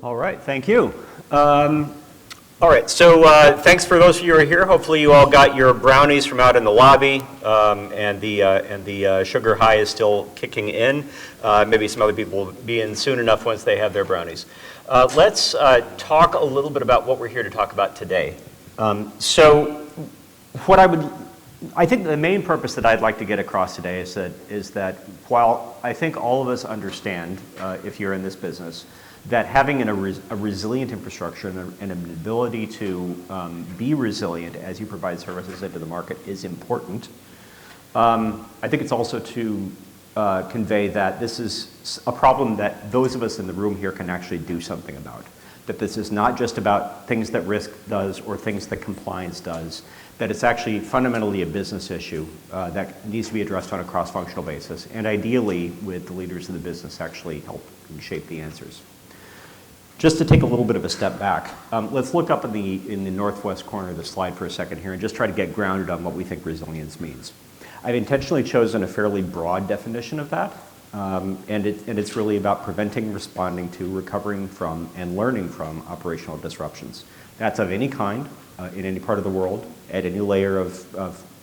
All right, thank you. All right, so thanks for those of you who are here. Hopefully you all got your brownies from out in the lobby, and the sugar high is still kicking in. Maybe some other people will be in soon enough once they have their brownies. Let's talk a little bit about what we're here to talk about today. So I think the main purpose that I'd like to get across today is that while I think all of us understand, if you're in this business, that having a resilient infrastructure and an ability to be resilient as you provide services into the market is important. I think it's also to convey that this is a problem that those of us in the room here can actually do something about. That this is not just about things that risk does or things that compliance does, that it's actually fundamentally a business issue that needs to be addressed on a cross-functional basis, and ideally with the leaders of the business actually help shape the answers. Just to take a little bit of a step back, let's look up in the northwest corner of the slide for a second here and just try to get grounded on what we think resilience means. I've intentionally chosen a fairly broad definition of that, and it's really about preventing, responding to, recovering from, and learning from operational disruptions. That's of any kind, in any part of the world, at any layer of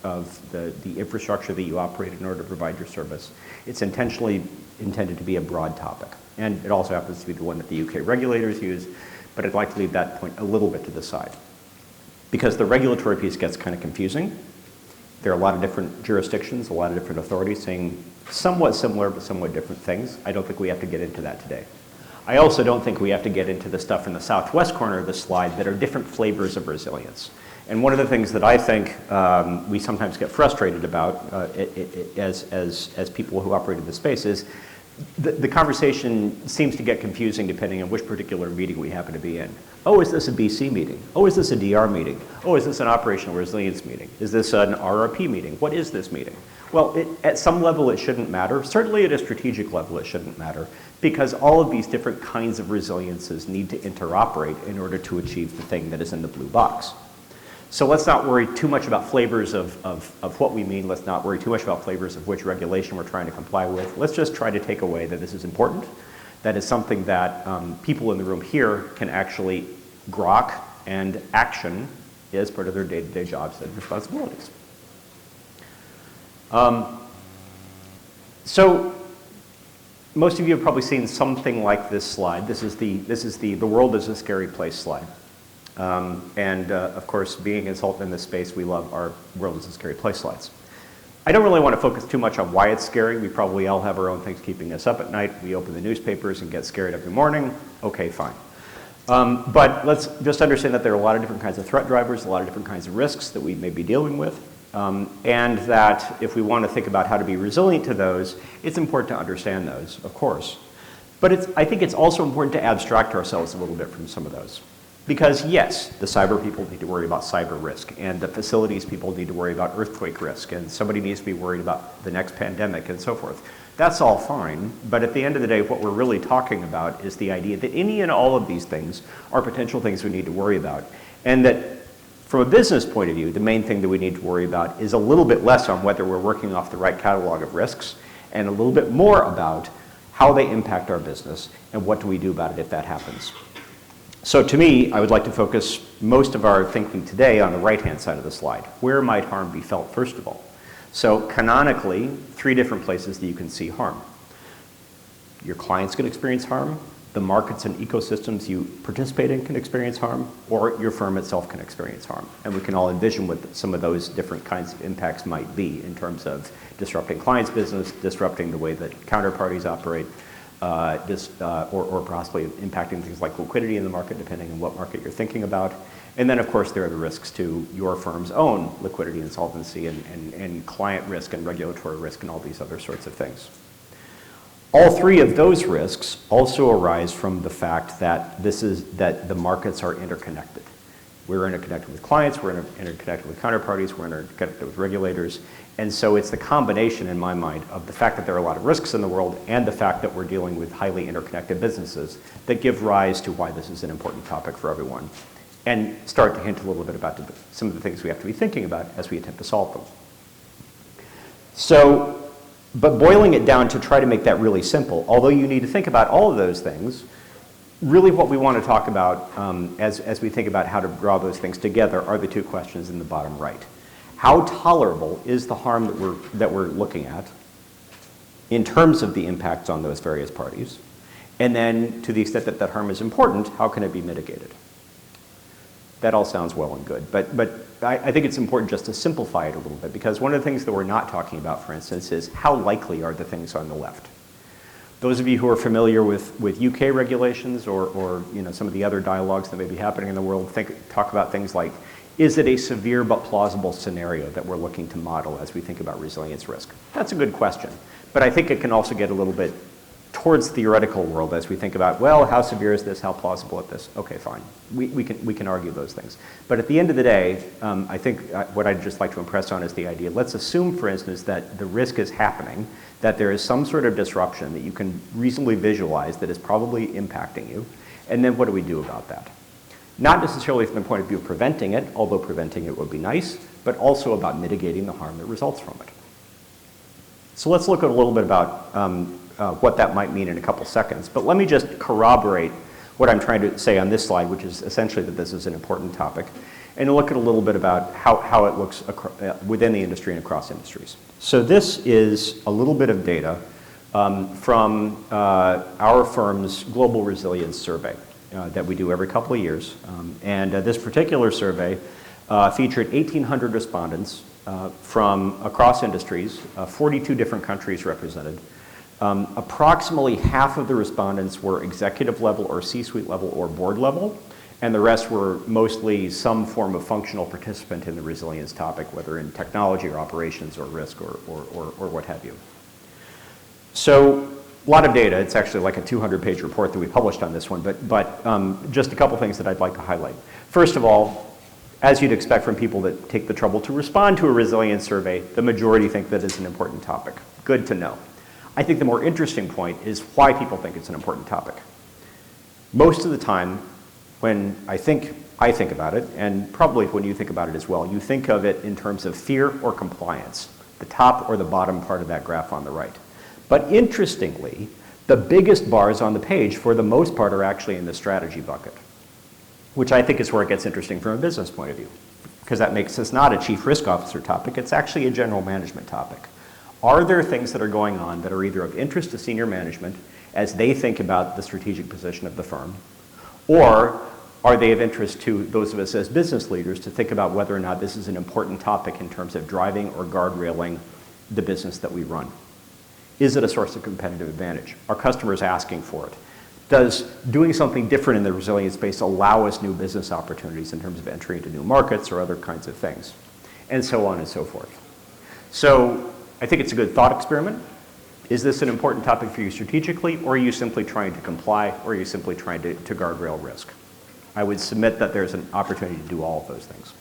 the infrastructure that you operate in order to provide your service. It's intentionally intended to be a broad topic. And it also happens to be the one that the UK regulators use, but I'd like to leave that point a little bit to the side. Because the regulatory piece gets kind of confusing. There are a lot of different jurisdictions, a lot of different authorities saying somewhat similar but somewhat different things. I don't think we have to get into that today. I also don't think we have to get into the stuff in the southwest corner of the slide that are different flavors of resilience. And one of the things that I think we sometimes get frustrated about as people who operate in this space is the conversation seems to get confusing depending on which particular meeting we happen to be in. Oh, is this a BC meeting? Oh, is this a DR meeting? Oh, is this an operational resilience meeting? Is this an RRP meeting? What is this meeting? Well, at some level it shouldn't matter. Certainly at a strategic level it shouldn't matter, because all of these different kinds of resiliences need to interoperate in order to achieve the thing that is in the blue box. So let's not worry too much about flavors of what we mean. Let's not worry too much about flavors of which regulation we're trying to comply with. Let's just try to take away that this is important. That is something that people in the room here can actually grok and action as part of their day-to-day jobs and responsibilities. So most of you have probably seen something like this slide. This is the world is a scary place slide. Of course, being a consultant in this space, we love our world is a scary place slides. I don't really want to focus too much on why it's scary. We probably all have our own things keeping us up at night. We open the newspapers and get scared every morning. Okay, fine. But let's just understand that there are a lot of different kinds of threat drivers, a lot of different kinds of risks that we may be dealing with, and that if we want to think about how to be resilient to those, it's important to understand those, of course. But I think it's also important to abstract ourselves a little bit from some of those. Because yes, the cyber people need to worry about cyber risk, and the facilities people need to worry about earthquake risk, and somebody needs to be worried about the next pandemic and so forth. That's all fine, but at the end of the day, what we're really talking about is the idea that any and all of these things are potential things we need to worry about. And that from a business point of view, the main thing that we need to worry about is a little bit less on whether we're working off the right catalog of risks, and a little bit more about how they impact our business, and what do we do about it if that happens. So to me, I would like to focus most of our thinking today on the right-hand side of the slide. Where might harm be felt, first of all? So canonically, 3 different places that you can see harm. Your clients can experience harm, the markets and ecosystems you participate in can experience harm, or your firm itself can experience harm. And we can all envision what some of those different kinds of impacts might be in terms of disrupting clients' business, disrupting the way that counterparties operate, or possibly impacting things like liquidity in the market, depending on what market you're thinking about. And then, of course, there are the risks to your firm's own liquidity and solvency and client risk and regulatory risk and all these other sorts of things. All 3 of those risks also arise from the fact that the markets are interconnected. We're interconnected with clients, we're interconnected with counterparties, we're interconnected with regulators. And so it's the combination, in my mind, of the fact that there are a lot of risks in the world and the fact that we're dealing with highly interconnected businesses that give rise to why this is an important topic for everyone, and start to hint a little bit about some of the things we have to be thinking about as we attempt to solve them. So, but boiling it down to try to make that really simple, although you need to think about all of those things, really what we want to talk about as we think about how to draw those things together are the two questions in the bottom right. How tolerable is the harm that we're looking at in terms of the impacts on those various parties? And then to the extent that that harm is important, how can it be mitigated? That all sounds well and good, but I think it's important just to simplify it a little bit, because one of the things that we're not talking about, for instance, is how likely are the things on the left. Those of you who are familiar with UK regulations or some of the other dialogues that may be happening in the world talk about things like, is it a severe but plausible scenario that we're looking to model as we think about resilience risk? That's a good question, but I think it can also get a little bit towards theoretical world as we think about, well, how severe is this, how plausible is this? Okay, fine, we can argue those things. But at the end of the day, I think what I'd just like to impress on is the idea, let's assume, for instance, that the risk is happening, that there is some sort of disruption that you can reasonably visualize that is probably impacting you, and then what do we do about that? Not necessarily from the point of view of preventing it, although preventing it would be nice, but also about mitigating the harm that results from it. So let's look at a little bit about what that might mean in a couple seconds, but let me just corroborate what I'm trying to say on this slide, which is essentially that this is an important topic, and look at a little bit about how it looks within the industry and across industries. So this is a little bit of data from our firm's Global Resilience Survey that we do every couple of years. And this particular survey featured 1,800 respondents from across industries, 42 different countries represented. Approximately half of the respondents were executive level or C-suite level or board level, and the rest were mostly some form of functional participant in the resilience topic, whether in technology or operations or risk or what have you. So a lot of data. It's actually like a 200-page report that we published on this one, but just a couple things that I'd like to highlight. First of all, as you'd expect from people that take the trouble to respond to a resilience survey, the majority think that it's an important topic. Good to know. I think the more interesting point is why people think it's an important topic. Most of the time, when I think about it, and probably when you think about it as well, you think of it in terms of fear or compliance, the top or the bottom part of that graph on the right. But interestingly, the biggest bars on the page, for the most part, are actually in the strategy bucket, which I think is where it gets interesting from a business point of view, because that makes this not a chief risk officer topic, it's actually a general management topic. Are there things that are going on that are either of interest to senior management as they think about the strategic position of the firm, or are they of interest to those of us as business leaders to think about whether or not this is an important topic in terms of driving or guardrailing the business that we run? Is it a source of competitive advantage? Are customers asking for it? Does doing something different in the resilience space allow us new business opportunities in terms of entry into new markets or other kinds of things? And so on and so forth. So I think it's a good thought experiment. Is this an important topic for you strategically, or are you simply trying to comply, or are you simply trying to guardrail risk? I would submit that there's an opportunity to do all of those things.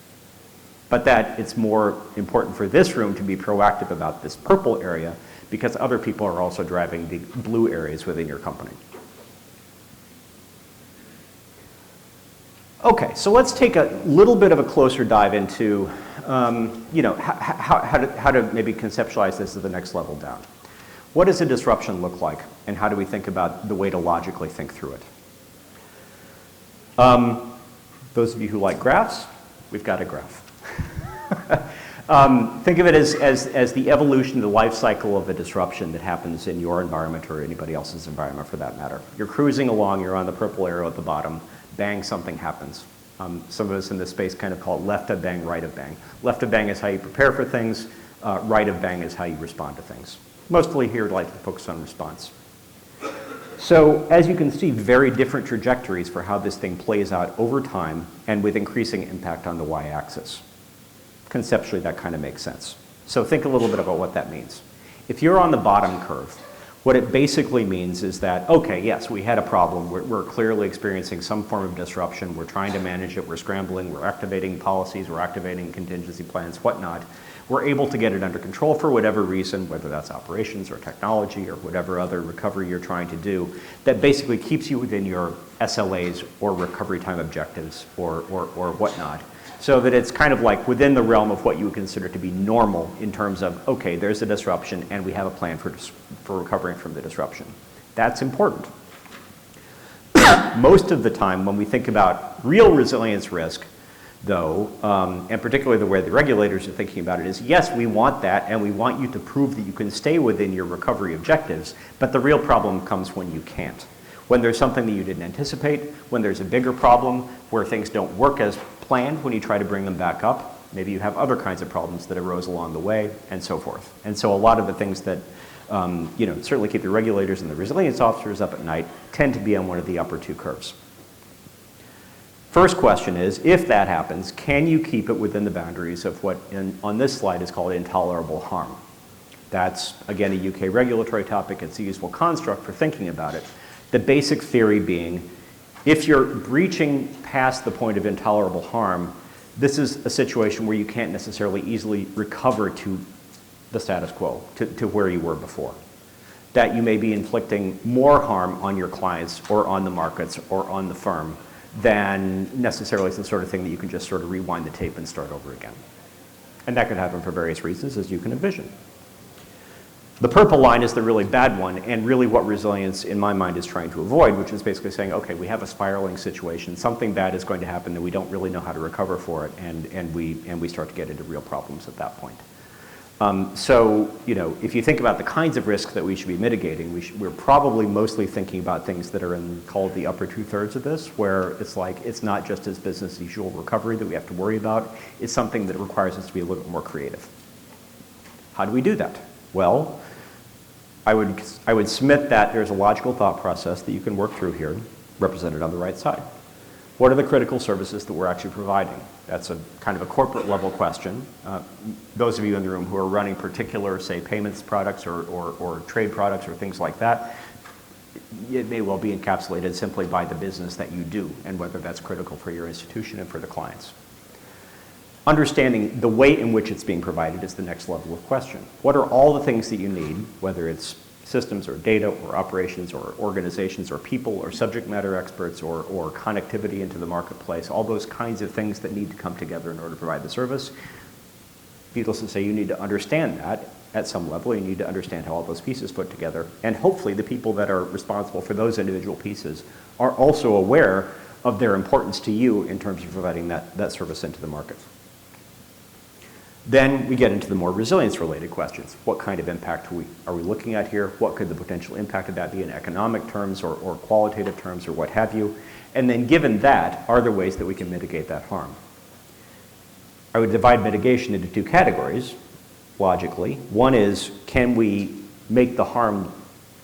But that it's more important for this room to be proactive about this purple area because other people are also driving the blue areas within your company. Okay, so let's take a little bit of a closer dive into how to maybe conceptualize this at the next level down. What does a disruption look like, and how do we think about the way to logically think through it? Those of you who like graphs, we've got a graph. Think of it as the evolution, the life cycle of a disruption that happens in your environment or anybody else's environment for that matter. You're cruising along, you're on the purple arrow at the bottom, bang, something happens. Some of us in this space kind of call it left of bang, right of bang. Left of bang is how you prepare for things, right of bang is how you respond to things. Mostly here I'd like to focus on response. So as you can see, very different trajectories for how this thing plays out over time and with increasing impact on the y-axis. Conceptually, that kind of makes sense. So think a little bit about what that means. If you're on the bottom curve, what it basically means is that, okay, yes, we had a problem. We're clearly experiencing some form of disruption. We're trying to manage it. We're scrambling. We're activating policies. We're activating contingency plans, whatnot. We're able to get it under control for whatever reason, whether that's operations or technology or whatever other recovery you're trying to do, that basically keeps you within your SLAs or recovery time objectives or whatnot. So that it's kind of like within the realm of what you would consider to be normal in terms of, okay, there's a disruption and we have a plan for recovering from the disruption. That's important. Most of the time when we think about real resilience risk, though, and particularly the way the regulators are thinking about it is, yes, we want that, and we want you to prove that you can stay within your recovery objectives, but the real problem comes when you can't. When there's something that you didn't anticipate, when there's a bigger problem, where things don't work as planned when you try to bring them back up, maybe you have other kinds of problems that arose along the way, and so forth. And so a lot of the things that certainly keep the regulators and the resilience officers up at night tend to be on one of the upper two curves. First question is, if that happens, can you keep it within the boundaries of what on this slide is called intolerable harm? That's, again, a UK regulatory topic. It's a useful construct for thinking about it. The basic theory being, if you're breaching past the point of intolerable harm, this is a situation where you can't necessarily easily recover to the status quo, to where you were before. That you may be inflicting more harm on your clients or on the markets or on the firm than necessarily the sort of thing that you can just sort of rewind the tape and start over again. And that could happen for various reasons, as you can envision. The purple line is the really bad one, and really what resilience, in my mind, is trying to avoid, which is basically saying, okay, we have a spiraling situation, something bad is going to happen and we don't really know how to recover for it, and we start to get into real problems at that point. So, if you think about the kinds of risks that we should be mitigating, we're probably mostly thinking about things that are called the upper two-thirds of this, where it's like, it's not just as business as usual recovery that we have to worry about. It's something that requires us to be a little bit more creative. How do we do that? Well, I would submit that there's a logical thought process that you can work through here, represented on the right side. What are the critical services that we're actually providing? That's a kind of a corporate level question. Those of you in the room who are running particular, say, payments products or trade products or things like that, it may well be encapsulated simply by the business that you do and whether that's critical for your institution and for the clients. Understanding the way in which it's being provided is the next level of question. What are all the things that you need, whether it's systems or data or operations or organizations or people or subject matter experts or connectivity into the marketplace, all those kinds of things that need to come together in order to provide the service. Needless to say, you need to understand that at some level. You need to understand how all those pieces put together. And hopefully the people that are responsible for those individual pieces are also aware of their importance to you in terms of providing that service into the market. Then we get into the more resilience-related questions. What kind of impact are we looking at here? What could the potential impact of that be in economic terms or qualitative terms or what have you? And then given that, are there ways that we can mitigate that harm? I would divide mitigation into two categories, logically. One is, can we make the harm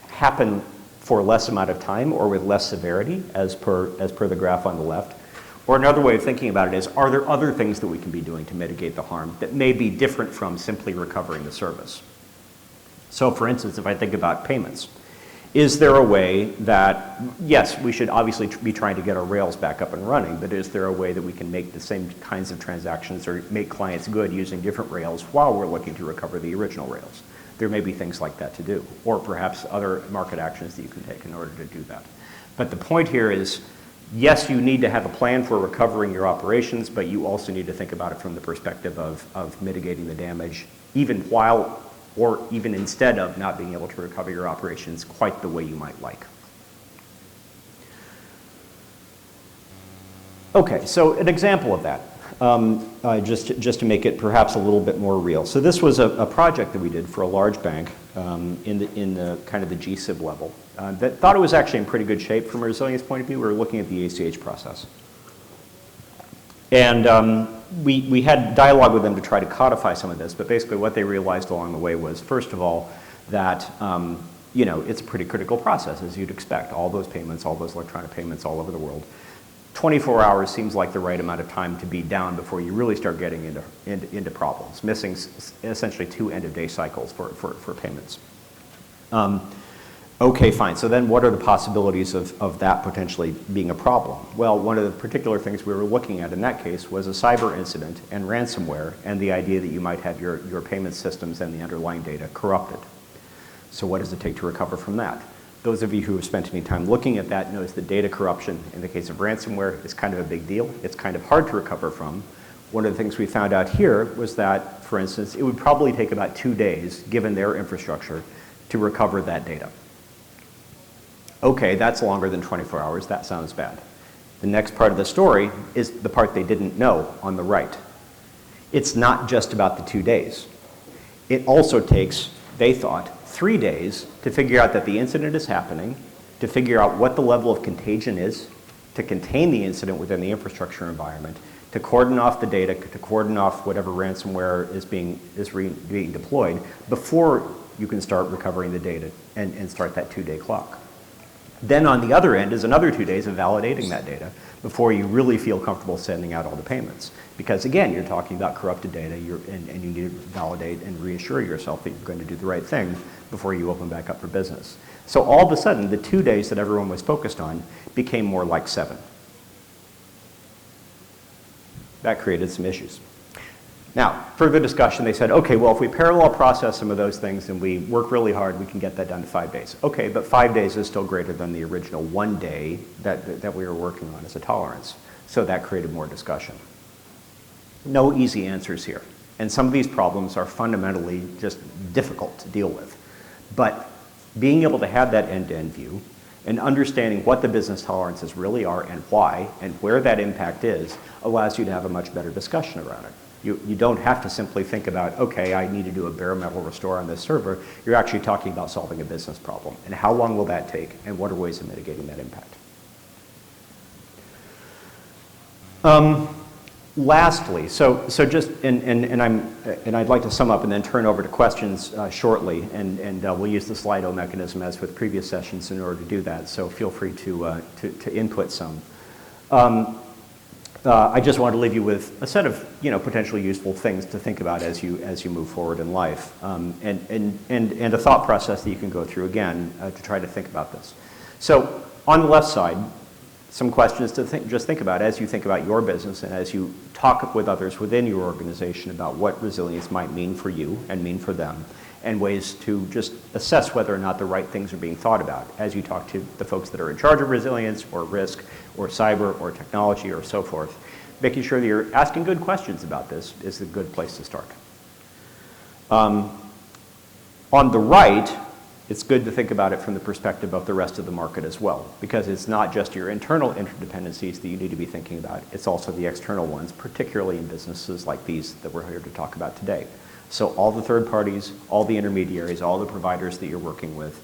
happen for less amount of time or with less severity, as per the graph on the left? Or another way of thinking about it is, are there other things that we can be doing to mitigate the harm that may be different from simply recovering the service? So for instance, if I think about payments, is there a way that, yes, we should obviously be trying to get our rails back up and running, but is there a way that we can make the same kinds of transactions or make clients good using different rails while we're looking to recover the original rails? There may be things like that to do, or perhaps other market actions that you can take in order to do that. But the point here is, yes, you need to have a plan for recovering your operations, but you also need to think about it from the perspective of mitigating the damage, even while or even instead of not being able to recover your operations quite the way you might like. Okay, so an example of that, just to make it perhaps a little bit more real. So this was a project that we did for a large bank in the kind of the GSIB level that thought it was actually in pretty good shape from a resilience point of view. We were looking at the ACH process. And we had dialogue with them to try to codify some of this, but basically what they realized along the way was, first of all, that it's a pretty critical process, as you'd expect. All those payments, all those electronic payments all over the world. 24 hours seems like the right amount of time to be down before you really start getting into problems, missing essentially 2 end-of-day cycles for payments. Okay, fine. So then what are the possibilities of that potentially being a problem? Well, one of the particular things we were looking at in that case was a cyber incident and ransomware and the idea that you might have your payment systems and the underlying data corrupted. So what does it take to recover from that? Those of you who have spent any time looking at that knows that data corruption in the case of ransomware is kind of a big deal. It's kind of hard to recover from. One of the things we found out here was that, for instance, it would probably take about 2 days, given their infrastructure, to recover that data. Okay, that's longer than 24 hours. That sounds bad. The next part of the story is the part they didn't know on the right. It's not just about the 2 days. It also takes, they thought, 3 days to figure out that the incident is happening, to figure out what the level of contagion is, to contain the incident within the infrastructure environment, to cordon off the data, to cordon off whatever ransomware is being deployed before you can start recovering the data and start that 2-day clock. Then on the other end is another 2 days of validating that data before you really feel comfortable sending out all the payments. Because again, you're talking about corrupted data and you need to validate and reassure yourself that you're going to do the right thing before you open back up for business. So all of a sudden, the 2 days that everyone was focused on became more like 7. That created some issues. Now, further discussion, they said, okay, well, if we parallel process some of those things and we work really hard, we can get that down to 5 days. Okay, but 5 days is still greater than the original 1 day that we were working on as a tolerance. So that created more discussion. No easy answers here. And some of these problems are fundamentally just difficult to deal with. But being able to have that end-to-end view and understanding what the business tolerances really are and why and where that impact is allows you to have a much better discussion around it. You don't have to simply think about, okay, I need to do a bare metal restore on this server. You're actually talking about solving a business problem. And how long will that take? And what are ways of mitigating that impact? Lastly, so just, and I'd like to sum up and then turn over to questions shortly, and we'll use the Slido mechanism as with previous sessions in order to do that, so feel free to input some. I just want to leave you with a set of potentially useful things to think about as you move forward in life, and a thought process that you can go through again to try to think about this. So on the left side, some questions to just think about as you think about your business and as you talk with others within your organization about what resilience might mean for you and mean for them, and ways to just assess whether or not the right things are being thought about as you talk to the folks that are in charge of resilience or risk or cyber or technology or so forth. Making sure that you're asking good questions about this is a good place to start. On the right, it's good to think about it from the perspective of the rest of the market as well, because it's not just your internal interdependencies that you need to be thinking about, it's also the external ones, particularly in businesses like these that we're here to talk about today. So all the third parties, all the intermediaries, all the providers that you're working with,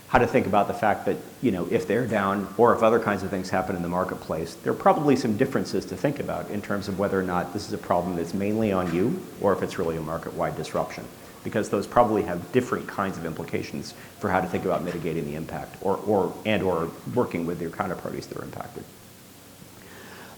how to think about the fact that, if they're down or if other kinds of things happen in the marketplace, there are probably some differences to think about in terms of whether or not this is a problem that's mainly on you or if it's really a market-wide disruption, because those probably have different kinds of implications for how to think about mitigating the impact or working with your counterparties that are impacted.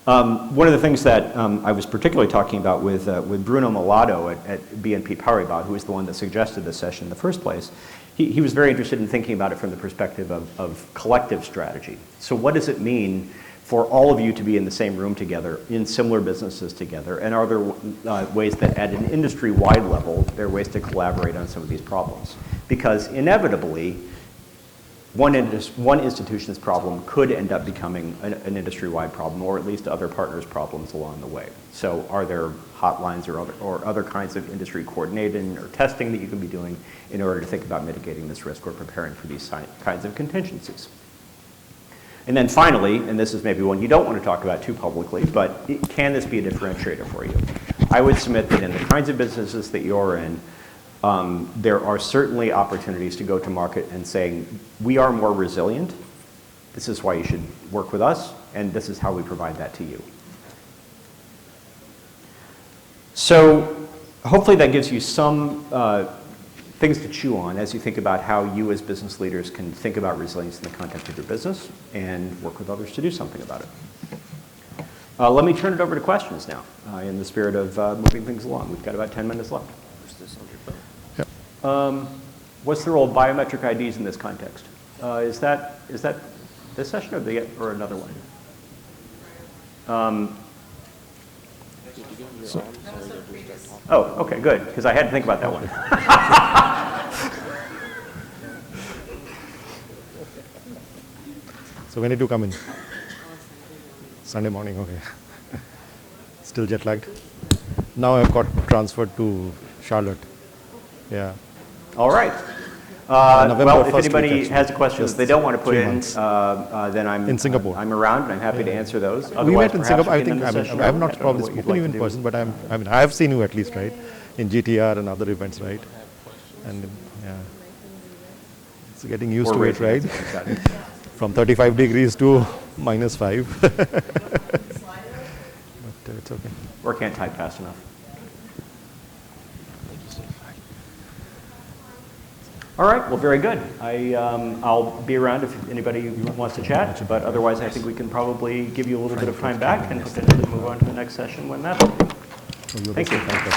One of the things that I was particularly talking about with Bruno Malato at BNP Paribas, who was the one that suggested this session in the first place, he was very interested in thinking about it from the perspective of collective strategy. So what does it mean for all of you to be in the same room together, in similar businesses together, and are there ways that at an industry-wide level, there are ways to collaborate on some of these problems? Because inevitably, one institution's problem could end up becoming an industry-wide problem, or at least other partners' problems along the way. So are there hotlines or other kinds of industry coordinating or testing that you can be doing in order to think about mitigating this risk or preparing for these kinds of contingencies? And then finally, and this is maybe one you don't want to talk about too publicly, but can this be a differentiator for you? I would submit that in the kinds of businesses that you're in, there are certainly opportunities to go to market and saying, we are more resilient, this is why you should work with us, and this is how we provide that to you. So hopefully that gives you some things to chew on as you think about how you as business leaders can think about resilience in the context of your business and work with others to do something about it. Let me turn it over to questions now in the spirit of moving things along. We've got about 10 minutes left. What's the role of biometric IDs in this context? Is that this session or another one? Oh, okay, good, because I had to think about that one. So when did you come in? Sunday morning, okay. Still jet lagged. Now I've got transferred to Charlotte. Yeah. All right. November Well, if first week, anybody actually. has a question that Just they don't want to put 3 in, months. then In Singapore. I'm around and I'm happy to answer those. We Otherwise, met in perhaps Singapore. we I can think, end the session I have now. not I don't probably know what you'd spoken to you like in do. person, but I have seen you at least, right? In GTR and other events, right? And yeah, it's getting used Or to it, raising right? hands, exactly. From 35 degrees to -5. But it's okay. Or can't type fast enough. All right, well, very good. I'll be around if anybody wants to chat, but otherwise I think we can probably give you a little bit of time back and potentially move on to the next session when that's ready. Thank you. Thank you.